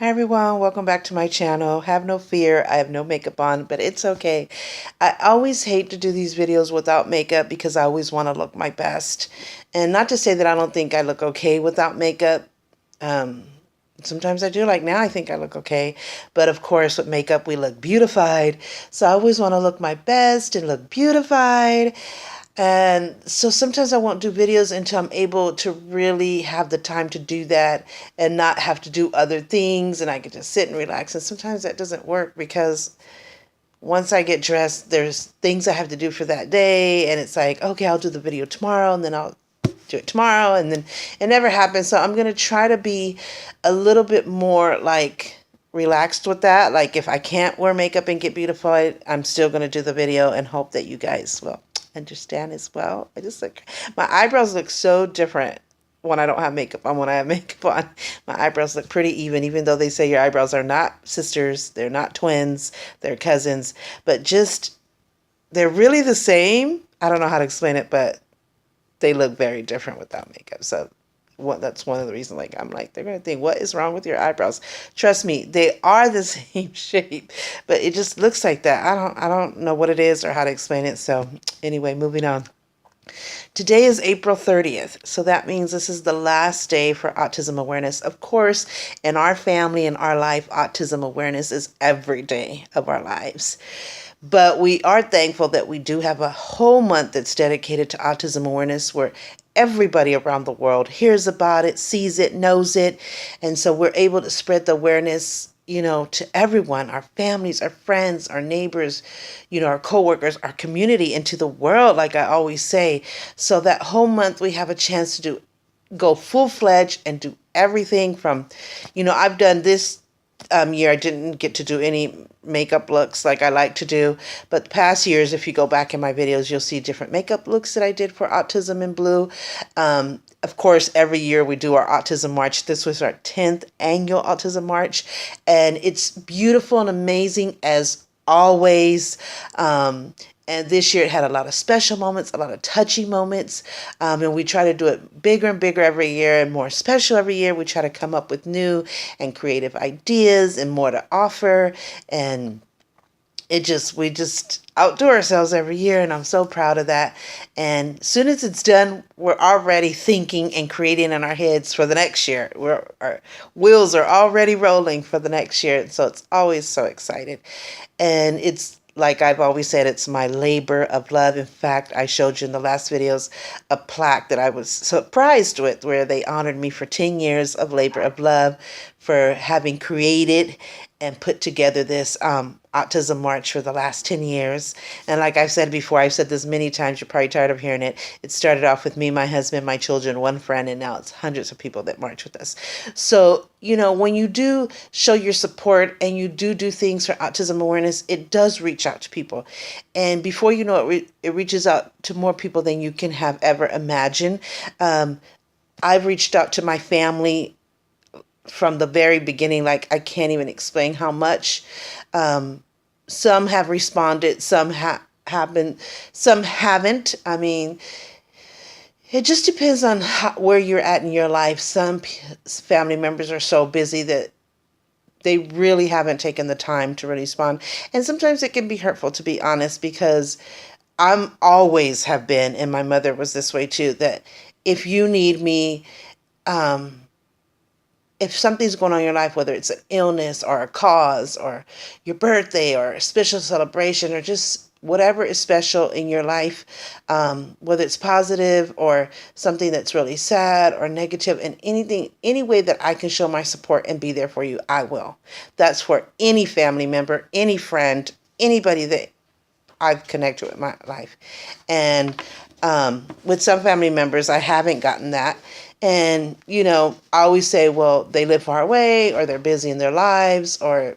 Hi everyone, welcome back to my channel. Have no fear, I have no makeup on, but it's okay. I always hate to do these videos without makeup because I always want to look my best. And not to say that I don't think I look okay without makeup. Um, Sometimes I do, like now I think I look okay. But of course with makeup we look beautified. So I always want to look my best and look beautified. And so sometimes I won't do videos until I'm able to really have the time to do that and not have to do other things and I can just sit and relax. And sometimes that doesn't work because once I get dressed, there's things I have to do for that day. And it's like, okay, I'll do the video tomorrow and then I'll do it tomorrow. And then it never happens. So I'm going to try to be a little bit more like relaxed with that. Like if I can't wear makeup and get beautified, I'm still going to do the video and hope that you guys will understand as well. I just like my eyebrows look so different when I don't have makeup on. When I have makeup on, my eyebrows look pretty even though they say your eyebrows are not sisters, they're not twins, they're cousins, but just they're really the same. I don't know how to explain it, but they look very different without makeup. So that's one of the reasons, like, I'm like, they're going to think, what is wrong with your eyebrows? Trust me, they are the same shape, but it just looks like that. I don't know what it is or how to explain it. So anyway, moving on. Today is April 30th, so that means this is the last day for Autism Awareness. Of course, in our family, in our life, Autism Awareness is every day of our lives. But we are thankful that we do have a whole month that's dedicated to autism awareness where everybody around the world hears about it, sees it, knows it. And so we're able to spread the awareness, to everyone, our families, our friends, our neighbors, our coworkers, our community, into the world, like I always say. So that whole month we have a chance to go full-fledged and do everything from, I've done this year, I didn't get to do any makeup looks like I like to do, but past years, if you go back in my videos, you'll see different makeup looks that I did for Autism in Blue. Of course, every year we do our Autism March. This was our 10th annual Autism March, and it's beautiful and amazing as always. And this year it had a lot of special moments, a lot of touchy moments. And we try to do it bigger and bigger every year and more special every year. We try to come up with new and creative ideas and more to offer. And we just outdo ourselves every year. And I'm so proud of that. And as soon as it's done, we're already thinking and creating in our heads for the next year. Our wheels are already rolling for the next year. So it's always so excited. And it's, like I've always said, it's my labor of love. In fact, I showed you in the last videos a plaque that I was surprised with, where they honored me for 10 years of labor of love for having created and put together this Autism March for the last 10 years. And like I've said before, I've said this many times, you're probably tired of hearing it. It started off with me, my husband, my children, one friend, and now it's hundreds of people that march with us. So, when you do show your support and you do things for autism awareness, it does reach out to people. And before you know it, it reaches out to more people than you can have ever imagined. I've reached out to my family from the very beginning. Like, I can't even explain how much. Some have responded, some haven't. I mean, it just depends on where you're at in your life. Some family members are so busy that they really haven't taken the time to really respond. And sometimes it can be hurtful, to be honest, because I'm always have been, and my mother was this way too, that if you need me, if something's going on in your life, whether it's an illness or a cause or your birthday or a special celebration or just whatever is special in your life, whether it's positive or something that's really sad or negative, and any way that I can show my support and be there for you, I will. That's for any family member, any friend, anybody that I've connected with in my life. And with some family members, I haven't gotten that. And, I always say, well, they live far away or they're busy in their lives, or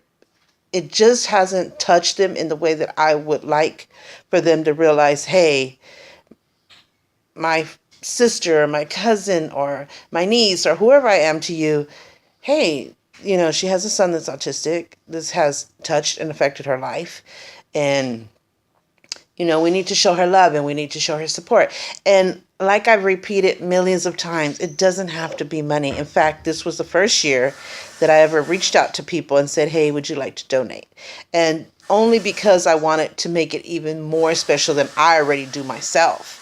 it just hasn't touched them in the way that I would like for them to realize, hey, my sister or my cousin or my niece or whoever I am to you, hey, she has a son that's autistic. This has touched and affected her life. And We need to show her love and we need to show her support. And like I've repeated millions of times, it doesn't have to be money. In fact, this was the first year that I ever reached out to people and said, hey, would you like to donate? And only because I wanted to make it even more special than I already do myself.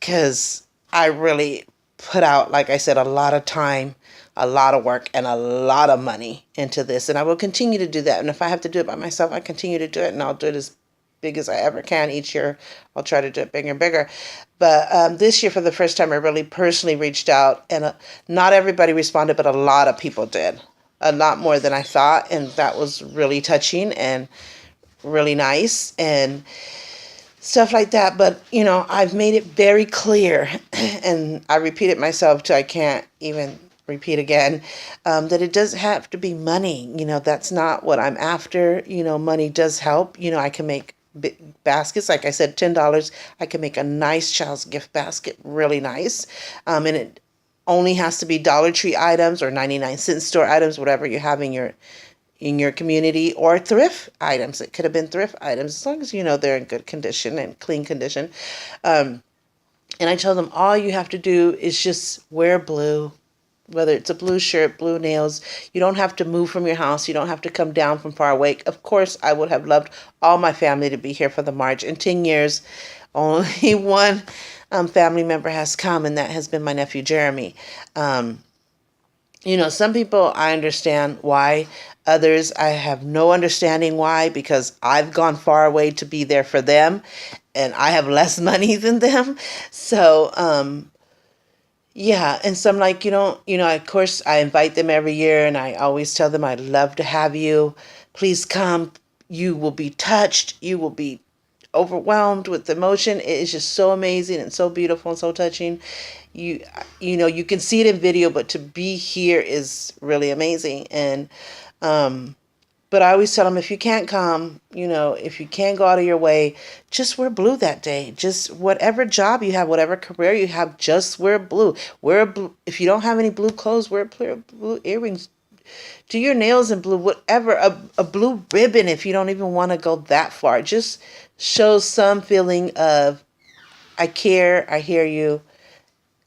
Because I really put out, like I said, a lot of time, a lot of work, and a lot of money into this. And I will continue to do that. And if I have to do it by myself, I continue to do it. And I'll do it as big as I ever can. Each year, I'll try to do it bigger and bigger. But this year, for the first time, I really personally reached out. And not everybody responded, but a lot of people did. A lot more than I thought. And that was really touching and really nice. And stuff like that. But, I've made it very clear, and I repeat it myself till I can't even repeat again, that it doesn't have to be money. That's not what I'm after. Money does help. I can make baskets. Like I said, $10. I can make a nice child's gift basket, really nice. And it only has to be Dollar Tree items or 99-cent store items, whatever you have in your community, or thrift items. It could have been thrift items, as long as they're in good condition and clean condition. And I tell them, all you have to do is just wear blue, whether it's a blue shirt, blue nails. You don't have to move from your house. You don't have to come down from far away. Of course, I would have loved all my family to be here for the march. In 10 years, only one family member has come, and that has been my nephew, Jeremy. Some people, I understand why. Others, I have no understanding why, because I've gone far away to be there for them, and I have less money than them. So, yeah. And so I'm like, of course, I invite them every year, and I always tell them I'd love to have you. Please come. You will be touched. You will be overwhelmed with emotion. It is just so amazing and so beautiful and so touching. You can see it in video, but to be here is really amazing. And but I always tell them, if you can't come, if you can't go out of your way, just wear blue that day. Just whatever job you have, whatever career you have, just wear blue. Wear blue. If you don't have any blue clothes, wear blue earrings. Do your nails in blue, whatever, a blue ribbon if you don't even want to go that far. Just show some feeling of, I care, I hear you,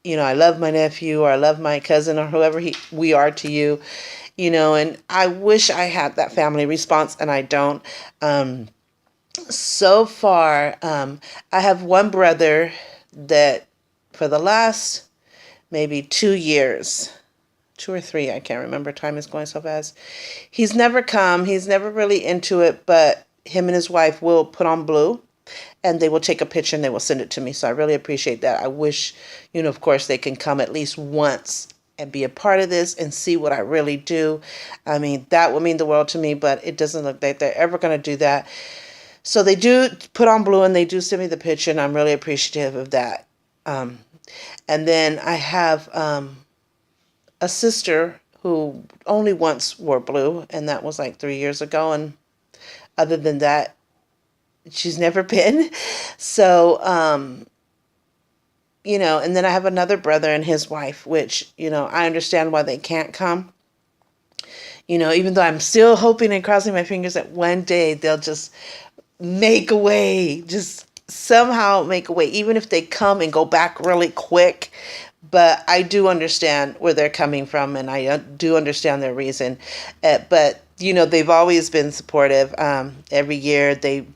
I love my nephew, or I love my cousin, or whoever we are to you, and I wish I had that family response, and I don't. So far, I have one brother that for the last maybe 2 years, 2 or 3, I can't remember. Time is going so fast. He's never come. He's never really into it, but him and his wife will put on blue, and they will take a picture and they will send it to me. So I really appreciate that. I wish, of course, they can come at least once and be a part of this and see what I really do. I mean, that would mean the world to me, but it doesn't look like they're ever going to do that. So they do put on blue, and they do send me the picture, and I'm really appreciative of that. And then I have a sister who only once wore blue, and that was like 3 years ago. And other than that, she's never been. So, and then I have another brother and his wife, which, I understand why they can't come. Even though I'm still hoping and crossing my fingers that one day they'll just make a way, just somehow make a way, even if they come and go back really quick. But I do understand where they're coming from, and I do understand their reason. But, they've always been supportive. Every year they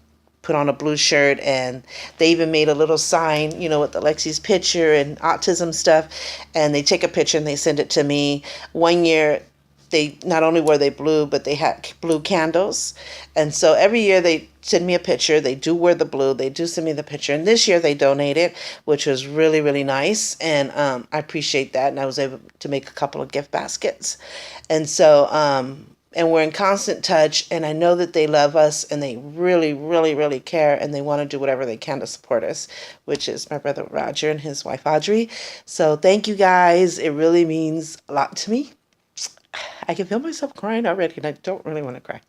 put on a blue shirt, and they even made a little sign, with Alexi's picture and autism stuff. And they take a picture and they send it to me. One year, they not only were they blue, but they had blue candles. And so every year they send me a picture. They do wear the blue. They do send me the picture. And this year they donated, which was really, really nice. And I appreciate that. And I was able to make a couple of gift baskets. And so, and we're in constant touch. And I know that they love us, and they really, really, really care. And they want to do whatever they can to support us, which is my brother Roger and his wife Audrey. So thank you guys. It really means a lot to me. I can feel myself crying already, and I don't really want to cry.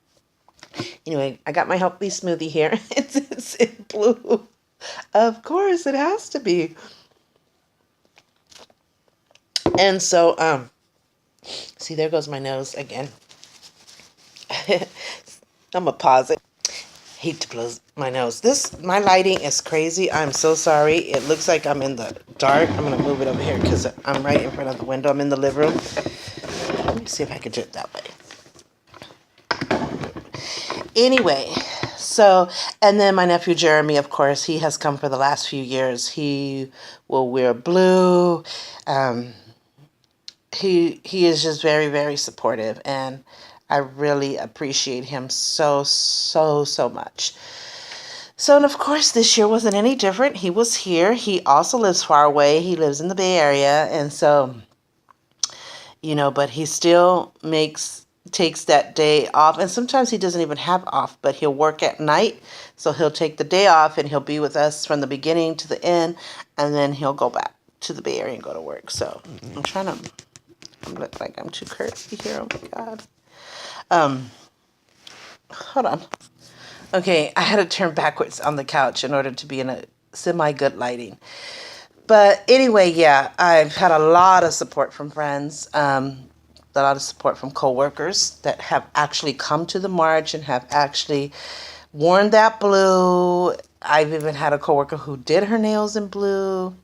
Anyway, I got my healthy smoothie here. It's in blue. Of course, it has to be. And so, see, there goes my nose again. I'm going to pause it. hate to blow my nose. My lighting is crazy. I'm so sorry. It looks like I'm in the dark. I'm going to move it over here because I'm right in front of the window. I'm in the living room. Let me see if I can do it that way. Anyway, so, and then my nephew Jeremy, of course, he has come for the last few years. He will wear blue. He is just very, very supportive, and I really appreciate him so, so, so much. So, and of course, this year wasn't any different. He was here. He also lives far away. He lives in the Bay Area, and so, but he still takes that day off, and sometimes he doesn't even have off, but he'll work at night, so he'll take the day off and he'll be with us from the beginning to the end, and then he'll go back to the Bay Area and go to work. So I look like I'm too curvy here. Oh my God. Hold on. Okay, I had to turn backwards on the couch in order to be in a semi-good lighting. But anyway, yeah, I've had a lot of support from friends, a lot of support from coworkers that have actually come to the march and have actually worn that blue. I've even had a coworker who did her nails in blue.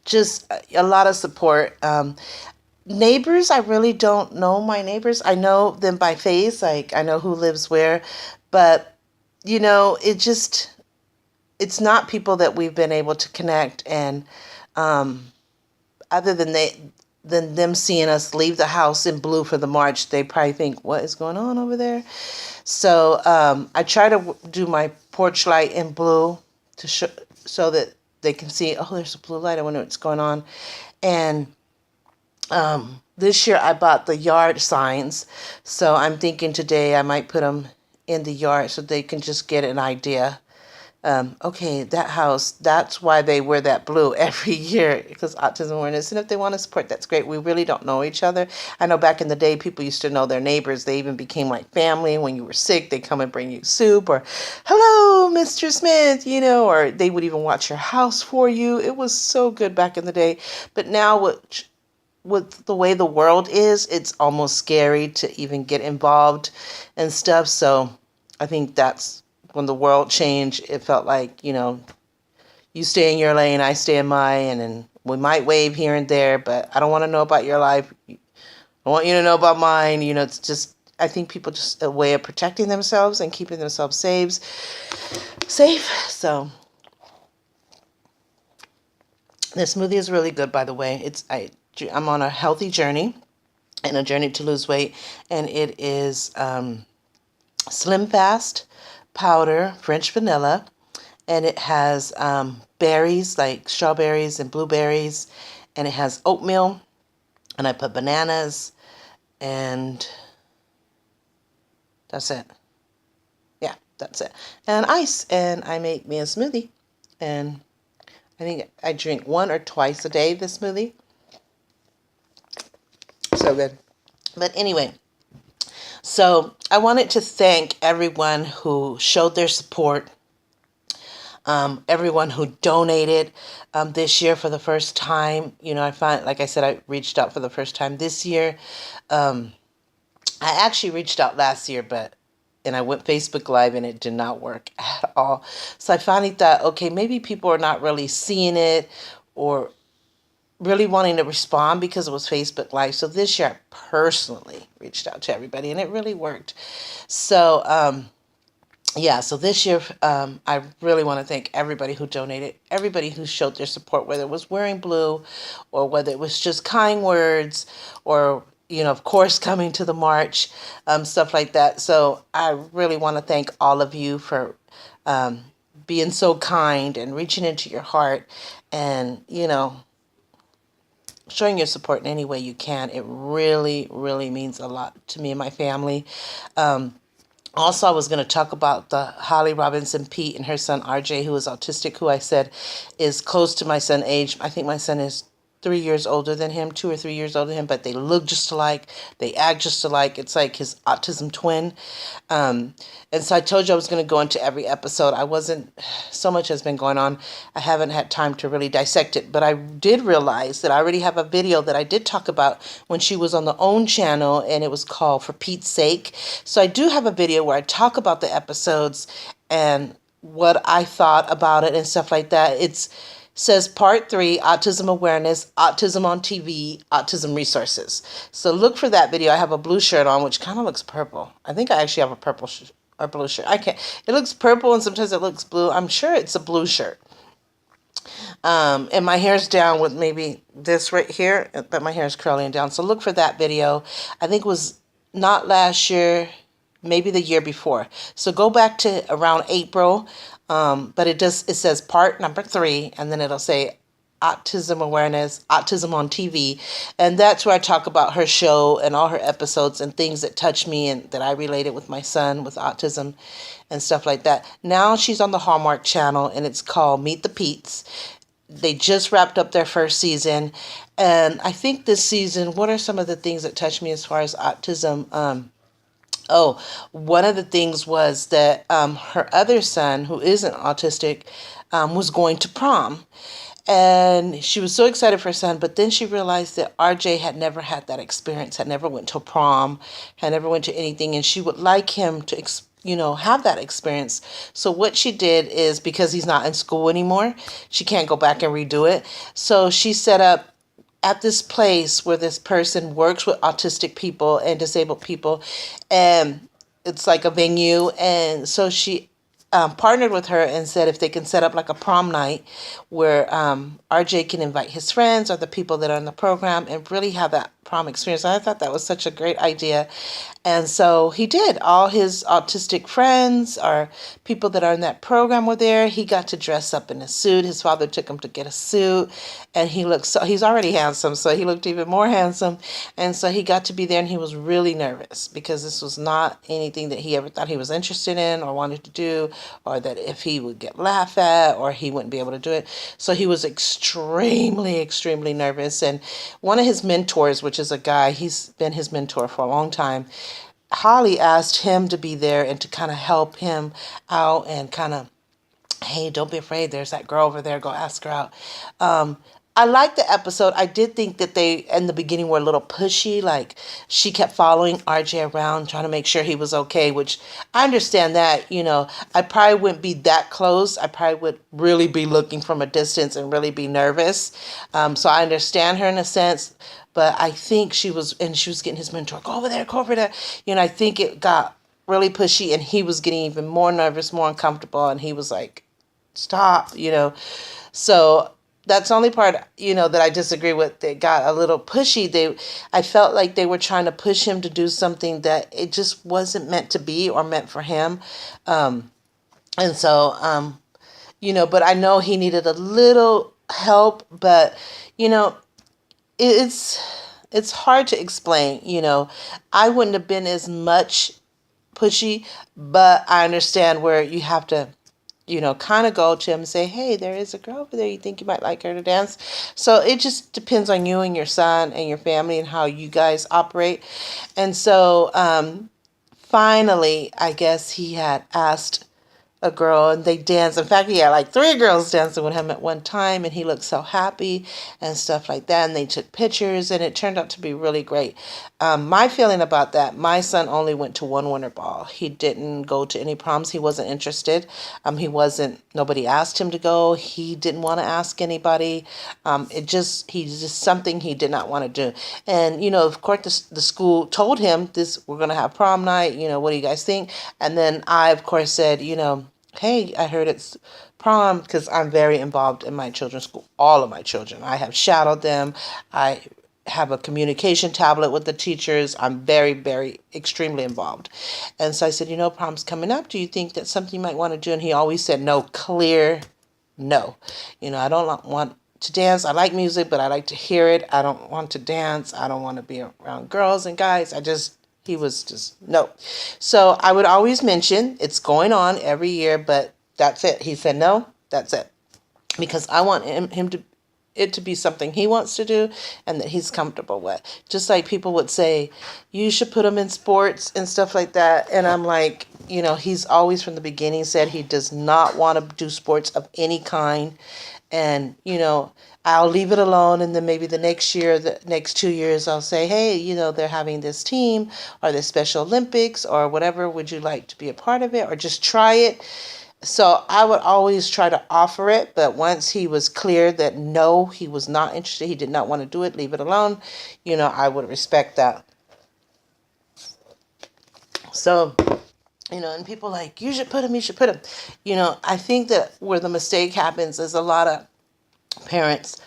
Just a lot of support. Neighbors, I really don't know my neighbors. I know them by face, like I know who lives where, but it's not people that we've been able to connect, and other than them seeing us leave the house in blue for the march, they probably think, what is going on over there? So I try to do my porch light in blue to show, so that they can see, oh, there's a blue light, I wonder what's going on. And this year I bought the yard signs, so I'm thinking today I might put them in the yard so they can just get an idea. Okay, that house, that's why they wear that blue every year, because Autism Awareness. And if they want to support, that's great. We really don't know each other. I know back in the day, people used to know their neighbors. They even became like family. When you were sick, they come and bring you soup, or, hello, Mr. Smith, or they would even watch your house for you. It was so good back in the day. But now with the way the world is, it's almost scary to even get involved and stuff. So I think that's when the world changed. It felt like, you stay in your lane, I stay in mine, and we might wave here and there, but I don't want to know about your life. I want you to know about mine. It's just, I think people just a way of protecting themselves and keeping themselves safe. So this smoothie is really good, by the way. I'm on a healthy journey and a journey to lose weight, and it is Slim Fast powder French vanilla, and it has berries like strawberries and blueberries, and it has oatmeal, and I put bananas, and that's it. Yeah, that's it. And ice, and I make me a smoothie, and I think I drink 1 or twice a day this smoothie. So good. But anyway, so I wanted to thank everyone who showed their support, everyone who donated this year for the first time. I find, like I said, I reached out for the first time this year. I actually reached out last year, and I went Facebook Live, and it did not work at all. So I finally thought, okay, maybe people are not really seeing it or really wanting to respond because it was Facebook Live. So this year I personally reached out to everybody, and it really worked. So so this year I really want to thank everybody who donated, everybody who showed their support, whether it was wearing blue or whether it was just kind words or of course coming to the march, stuff like that. So I really want to thank all of you for being so kind and reaching into your heart and showing your support in any way you can. It really, really means a lot to me and my family. Also, I was going to talk about the Holly Robinson Pete and her son RJ, who is autistic, who I said is close to my son's age. I think my son is 3 years older than him, 2 or 3 years older than him, but they look just alike. They act just alike. It's like his autism twin. And so I told you I was going to go into every episode. I wasn't, so much has been going on. I haven't had time to really dissect it, but I did realize that I already have a video that I did talk about when she was on the OWN channel, and it was called For Pete's Sake. So I do have a video where I talk about the episodes and what I thought about it and stuff like that. It's says Part 3, Autism Awareness, Autism on TV, Autism Resources. So look for that video. I have a blue shirt on, which kind of looks purple. I think I actually have a purple or blue shirt. I can't. It looks purple and sometimes it looks blue. I'm sure it's a blue shirt. And my hair's down with maybe this right here, but my hair is curling down. So look for that video. I think it was not last year, maybe the year before. So go back to around April. But it says part number 3, and then it'll say Autism Awareness, Autism on TV. And that's where I talk about her show and all her episodes and things that touch me and that I related with my son with autism and stuff like that. Now she's on the Hallmark channel, and it's called Meet the Petes. They just wrapped up their first season. And I think this season, what are some of the things that touch me as far as autism? Oh, one of the things was that her other son, who isn't autistic, was going to prom. And she was so excited for her son, but then she realized that RJ had never had that experience, had never went to prom, had never went to anything, and she would like him to, have that experience. So what she did is, because he's not in school anymore, she can't go back and redo it. So she set up at this place where this person works with autistic people and disabled people, and it's like a venue. And so she partnered with her and said if they can set up like a prom night where RJ can invite his friends or the people that are in the program and really have that prom experience. I thought that was such a great idea. And so he did. All his autistic friends or people that are in that program were there. He got to dress up in a suit. His father took him to get a suit, and he's already handsome, so he looked even more handsome. And so he got to be there, and he was really nervous because this was not anything that he ever thought he was interested in or wanted to do, or that if he would get laughed at or he wouldn't be able to do it. So he was extremely, extremely nervous. And one of his mentors, which is a guy, he's been his mentor for a long time, Holly asked him to be there and to kind of help him out and kind of, hey, don't be afraid. There's that girl over there. Go ask her out. I liked the episode. I did think that they, in the beginning, were a little pushy. Like, she kept following RJ around, trying to make sure he was okay, which I understand that, I probably wouldn't be that close. I probably would really be looking from a distance and really be nervous. So I understand her in a sense, but I think she was getting his mentor, go over there, go over there. I think it got really pushy, and he was getting even more nervous, more uncomfortable, and he was like, stop, So that's the only part, that I disagree with. They got a little pushy. I felt like they were trying to push him to do something that it just wasn't meant to be or meant for him. And so, but I know he needed a little help, but, it's hard to explain, I wouldn't have been as much pushy, but I understand where you have to, kind of go to him and say, hey, there is a girl over there. You think you might like her to dance? So it just depends on you and your son and your family and how you guys operate. And so finally, I guess he had asked a girl and they danced. In fact, he had like 3 girls dancing with him at one time, and he looked so happy and stuff like that. And they took pictures, and it turned out to be really great. My feeling about that, my son only went to one winter ball. He didn't go to any proms. He wasn't interested. Nobody asked him to go. He didn't want to ask anybody. He's just something he did not want to do. And, of course, the school told him we're going to have prom night. What do you guys think? And then I, of course, said, hey, I heard it's prom, because I'm very involved in my children's school, all of my children. I have shadowed them. I have a communication tablet with the teachers. I'm very, very extremely involved. And so I said, prom's coming up. Do you think that's something you might want to do? And he always said, no, clear no. I don't want to dance. I like music, but I like to hear it. I don't want to dance. I don't want to be around girls and guys. He was just, no. So I would always mention it's going on every year, but that's it. He said, no, that's it. Because I want him to it to be something he wants to do and that he's comfortable with. Just like people would say, you should put him in sports and stuff like that. And I'm like, he's always from the beginning said he does not want to do sports of any kind. And, I'll leave it alone. And then maybe the next year, the next 2 years, I'll say, hey, they're having this team or this Special Olympics or whatever. Would you like to be a part of it or just try it? So I would always try to offer it. But once he was clear that no, he was not interested, he did not want to do it, leave it alone, I would respect that. So, and people like, you should put him. I think that where the mistake happens is a lot of parents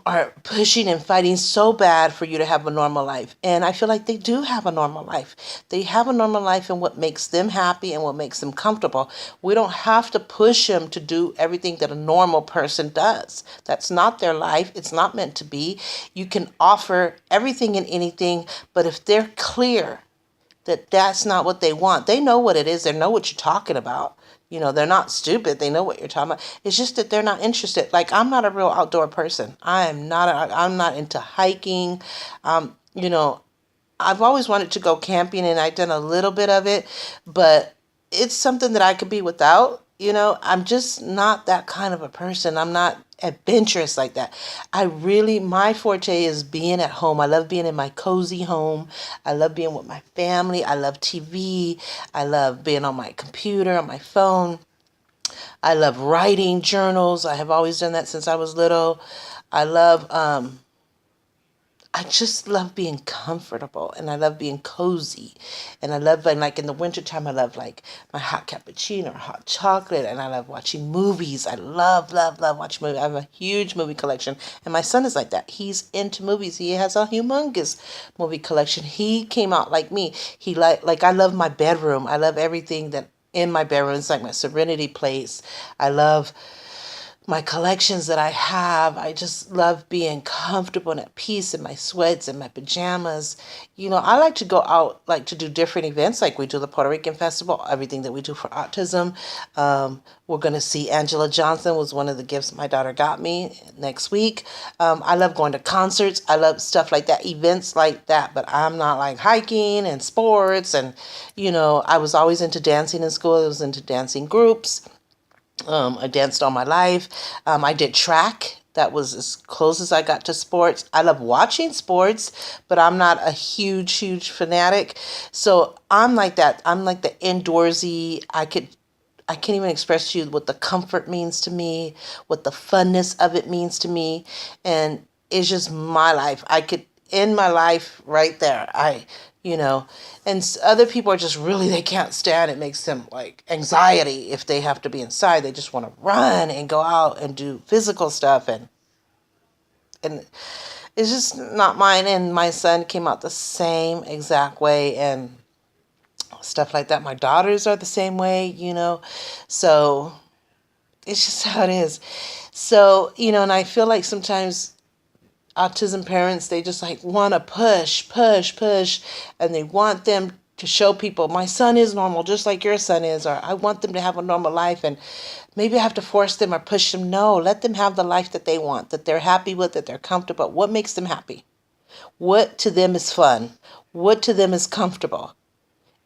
are pushing and fighting so bad for you to have a normal life. And I feel like they do have a normal life. They have a normal life in what makes them happy and what makes them comfortable. We don't have to push them to do everything that a normal person does. That's not their life. It's not meant to be. You can offer everything and anything, but if they're clear that that's not what they want, they know what it is. They know what you're talking about. They're not stupid. They know what you're talking about. It's just that they're not interested. Like, I'm not a real outdoor person. I'm not into hiking. I've always wanted to go camping and I've done a little bit of it, but it's something that I could be without. I'm just not that kind of a person. I'm not adventurous like that. My forte is being at home. I love being in my cozy home. I love being with my family. I love TV. I love being on my computer, on my phone. I love writing journals. I have always done that since I was little. I just love being comfortable and I love being cozy. And I love, like in the wintertime, I love like my hot cappuccino or hot chocolate. And I love watching movies. I love, love, love watching movies. I have a huge movie collection. And my son is like that. He's into movies. He has a humongous movie collection. He came out like me. He like I love my bedroom. I love everything that in my bedroom. It's like my serenity place. I love my collections that I have. I just love being comfortable and at peace in my sweats and my pajamas. I like to go out, like to do different events, like we do the Puerto Rican Festival, everything that we do for autism. We're going to see Angela Johnson was one of the gifts my daughter got me next week. I love going to concerts. I love stuff like that, events like that, but I'm not like hiking and sports. And, I was always into dancing in school. I was into dancing groups. I danced all my life. I did track. That was as close as I got to sports. I love watching sports, but I'm not a huge, huge fanatic. So I'm like that. I'm like the indoorsy. I can't even express to you what the comfort means to me, what the funness of it means to me. And it's just my life. I could end my life right there. And other people are just really, they can't stand it. Makes them like anxiety if they have to be inside. They just want to run and go out and do physical stuff. And it's just not mine. And my son came out the same exact way and stuff like that. My daughters are the same way, so it's just how it is. So, and I feel like sometimes autism parents, they just like want to push, and they want them to show people, my son is normal, just like your son is, or I want them to have a normal life, and maybe I have to force them or push them. No, let them have the life that they want, that they're happy with, that they're comfortable. What makes them happy? What to them is fun? What to them is comfortable?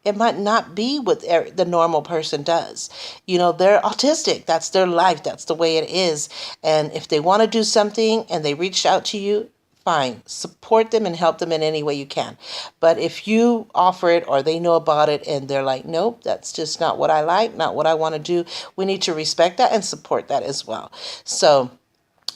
It might not be what the normal person does. They're autistic. That's their life. That's the way it is. And if they want to do something and they reached out to you, fine. Support them and help them in any way you can. But if you offer it or they know about it and they're like, nope, that's just not what I like, not what I want to do, we need to respect that and support that as well. So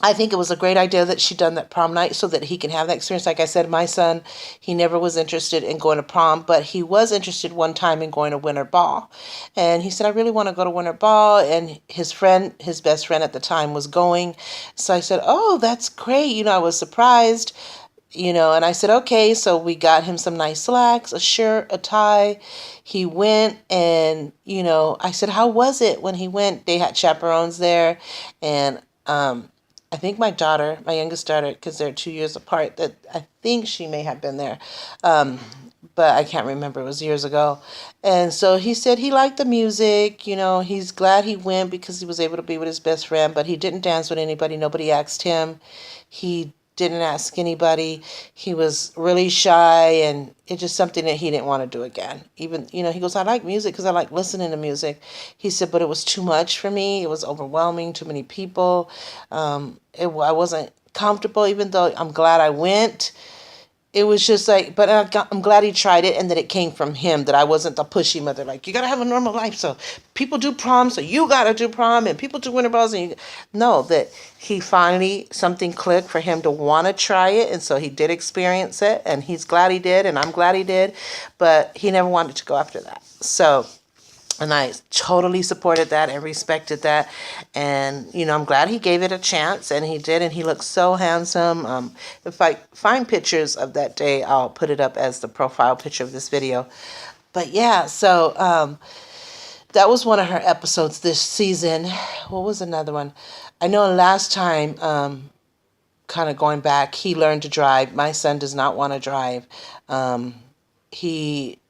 I think it was a great idea that she done that prom night so that he can have that experience. Like I said, my son, he never was interested in going to prom, but he was interested one time in going to winter ball. And he said, I really want to go to winter ball. And his best friend at the time was going. So I said, oh, that's great. I was surprised, and I said, okay. So we got him some nice slacks, a shirt, a tie. He went and, I said, how was it when he went? They had chaperones there. And, I think my daughter, my youngest daughter, because they're 2 years apart, that I think she may have been there. But I can't remember. It was years ago. And so he said he liked the music. He's glad he went because he was able to be with his best friend, but he didn't dance with anybody. Nobody asked him. He didn't ask anybody. He was really shy, and it's just something that he didn't want to do again. Even, he goes, I like music because I like listening to music. He said, but it was too much for me. It was overwhelming, too many people. I wasn't comfortable, even though I'm glad I went. It was just like, but I'm glad he tried it, and that it came from him, that I wasn't the pushy mother, like, you got to have a normal life. So people do prom, so you got to do prom, and people do winter balls. No, that he finally, something clicked for him to want to try it. And so he did experience it, and he's glad he did. And I'm glad he did, but he never wanted to go after that. So, and I totally supported that and respected that. And, I'm glad he gave it a chance, and he did. And he looks so handsome. If I find pictures of that day, I'll put it up as the profile picture of this video. But yeah, so that was one of her episodes this season. What was another one? I know last time, kind of going back, he learned to drive. My son does not want to drive. He's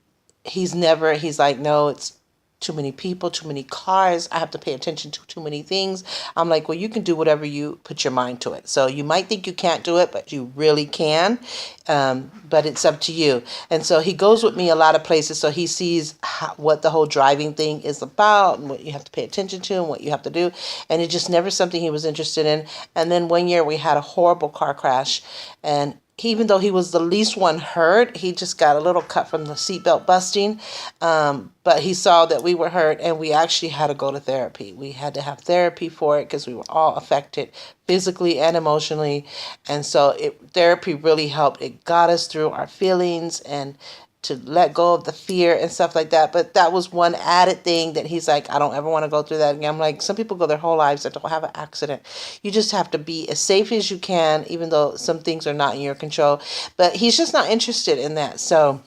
like, no, it's too many people, too many cars. I have to pay attention to too many things. I'm like, well, you can do whatever you put your mind to it. So you might think you can't do it, but you really can. But it's up to you. And so he goes with me a lot of places. So he sees what the whole driving thing is about, and what you have to pay attention to, and what you have to do. And it's just never something he was interested in. And then one year we had a horrible car crash, and even though he was the least one hurt, he just got a little cut from the seatbelt busting. But he saw that we were hurt, and we actually had to go to therapy. We had to have therapy for it because we were all affected physically and emotionally. And so therapy really helped. It got us through our feelings and to let go of the fear and stuff like that. But that was one added thing that he's like, I don't ever want to go through that again. I'm like, some people go their whole lives that don't have an accident. You just have to be as safe as you can, even though some things are not in your control. But he's just not interested in that. So,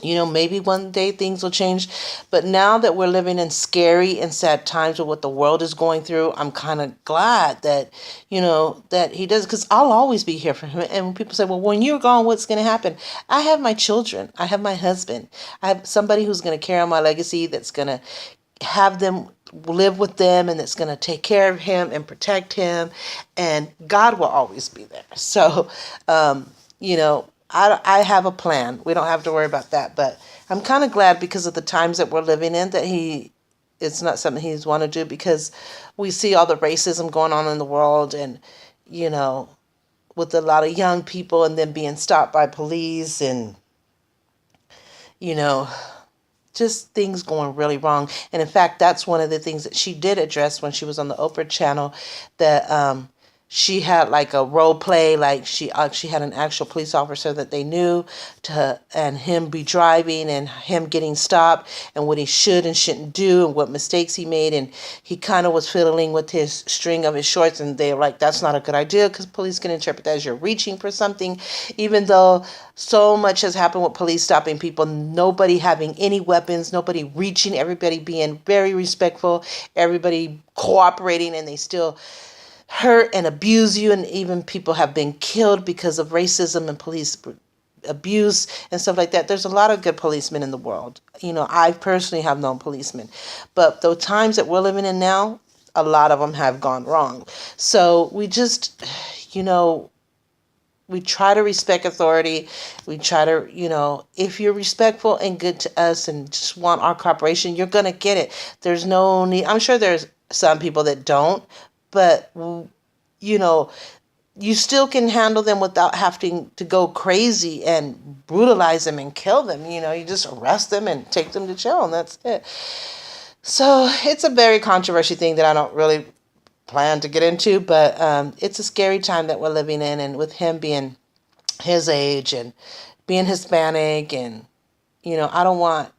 maybe one day things will change. But now that we're living in scary and sad times with what the world is going through, I'm kind of glad that, that he does, because I'll always be here for him. And when people say, well, when you're gone, what's going to happen? I have my children. I have my husband. I have somebody who's going to carry on my legacy, that's going to have them live with them, and that's going to take care of him and protect him. And God will always be there. So, I have a plan. We don't have to worry about that. But I'm kind of glad, because of the times that we're living in, that it's not something he's want to do, because we see all the racism going on in the world, and, with a lot of young people, and then being stopped by police, and, just things going really wrong. And in fact, that's one of the things that she did address when she was on the Oprah channel, that she had like a role play, like she had an actual police officer that they knew, and him be driving, and him getting stopped, and what he should and shouldn't do, and what mistakes he made. And he kind of was fiddling with his string of his shorts, and they were like, that's not a good idea, because police can interpret that as you're reaching for something, even though so much has happened with police stopping people, nobody having any weapons, nobody reaching, everybody being very respectful, everybody cooperating, and they still hurt and abuse you. And even people have been killed because of racism and police abuse and stuff like that. There's a lot of good policemen in the world. I personally have known policemen, but the times that we're living in now, a lot of them have gone wrong. So we just, we try to respect authority. We try to, if you're respectful and good to us and just want our cooperation, you're going to get it. There's no need. I'm sure there's some people that don't, but, you still can handle them without having to go crazy and brutalize them and kill them. You just arrest them and take them to jail, and that's it. So it's a very controversial thing that I don't really plan to get into, but it's a scary time that we're living in. And with him being his age and being Hispanic, and, I don't want,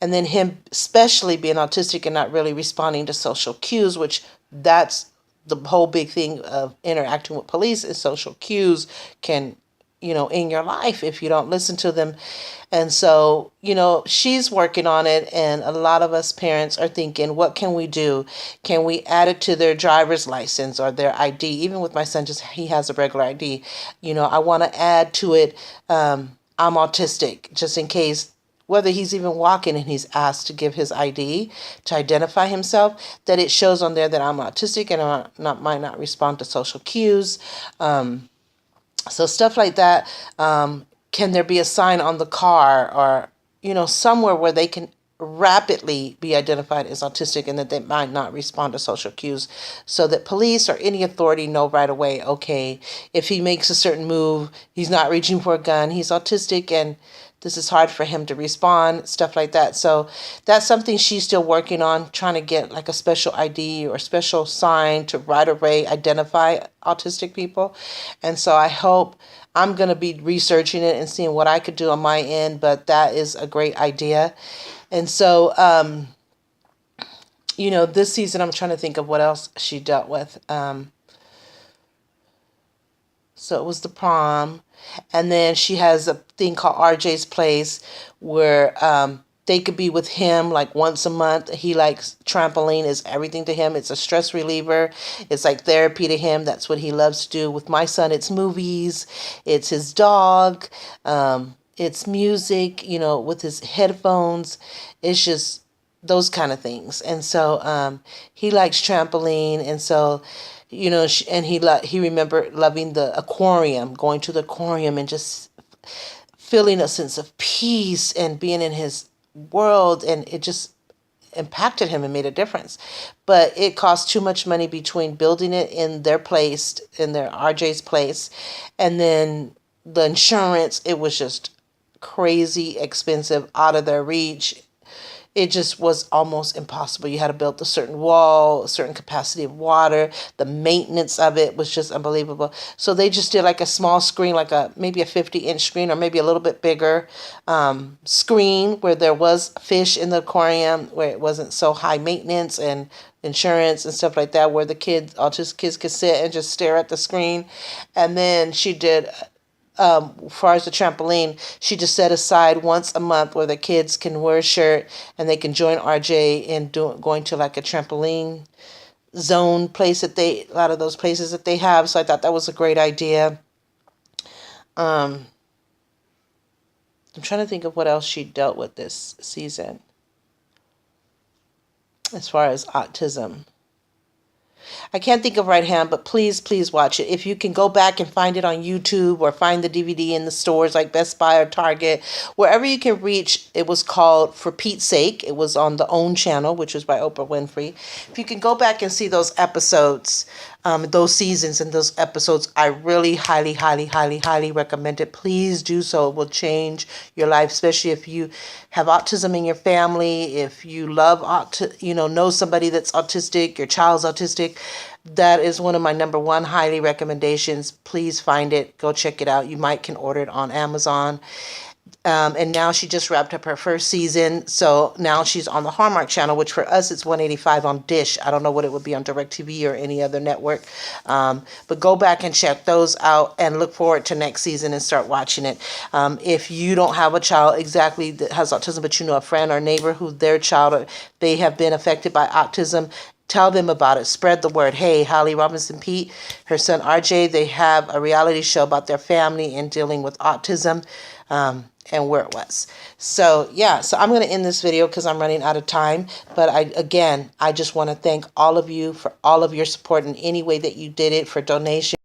and then him especially being autistic and not really responding to social cues, which that's the whole big thing of interacting with police, is social cues can in your life if you don't listen to them. And so, she's working on it. And a lot of us parents are thinking, what can we do? Can we add it to their driver's license or their ID? Even with my son, just he has a regular ID. I want to add to it, I'm autistic, just in case, whether he's even walking and he's asked to give his ID to identify himself, that it shows on there that I'm autistic and might not respond to social cues. So stuff like that. Can there be a sign on the car or, somewhere where they can rapidly be identified as autistic and that they might not respond to social cues, so that police or any authority know right away, okay, if he makes a certain move, he's not reaching for a gun, he's autistic, and this is hard for him to respond, stuff like that. So that's something she's still working on, trying to get like a special ID or special sign to right away identify autistic people. And so I hope, I'm going to be researching it and seeing what I could do on my end, but that is a great idea. And so, this season, I'm trying to think of what else she dealt with. So it was the prom. And then she has a thing called RJs Place where they could be with him like once a month. He likes trampoline, is everything to him. It's a stress reliever. It's like therapy to him. That's what he loves to do. With my son, it's movies. It's his dog. It's music, with his headphones. It's just those kind of things. And so he likes trampoline. And so and he remembered loving the aquarium, going to the aquarium and just feeling a sense of peace and being in his world, and it just impacted him and made a difference. But it cost too much money between building it in their place, in their RJ's place, and then the insurance. It was just crazy expensive, out of their reach. It just was almost impossible. You had to build a certain wall, a certain capacity of water. The maintenance of it was just unbelievable. So they just did like a small screen, like maybe a 50-inch screen or maybe a little bit bigger screen where there was fish in the aquarium, where it wasn't so high maintenance and insurance and stuff like that, where the autistic kids could sit and just stare at the screen. And then she did, as far as the trampoline, she just set aside once a month where the kids can wear a shirt and they can join RJ in going to like a trampoline zone place a lot of those places that they have. So I thought that was a great idea. I'm trying to think of what else she dealt with this season as far as autism. I can't think of right hand, but please watch it. If you can go back and find it on YouTube or find the DVD in the stores like Best Buy or Target, wherever you can reach. It was called For Pete's Sake. It was on the OWN channel, which was by Oprah Winfrey. If you can go back and see those episodes, those seasons and those episodes, I really highly recommend it. Please do so. It will change your life, especially if you have autism in your family, if you love know somebody that's autistic, your child's autistic. That is one of my number one highly recommendations. Please find it. Go check it out. You can order it on Amazon. And now she just wrapped up her first season. So now she's on the Hallmark Channel, which for us, it's $185 on Dish. I don't know what it would be on DirecTV or any other network. But go back and check those out and look forward to next season and start watching it. If you don't have a child exactly that has autism, but you know a friend or neighbor who their child, they have been affected by autism, tell them about it. Spread the word. Hey, Holly Robinson Pete, her son RJ, they have a reality show about their family and dealing with autism. And where it was. So yeah, so I'm going to end this video because I'm running out of time. But I just want to thank all of you for all of your support in any way that you did it, for donations.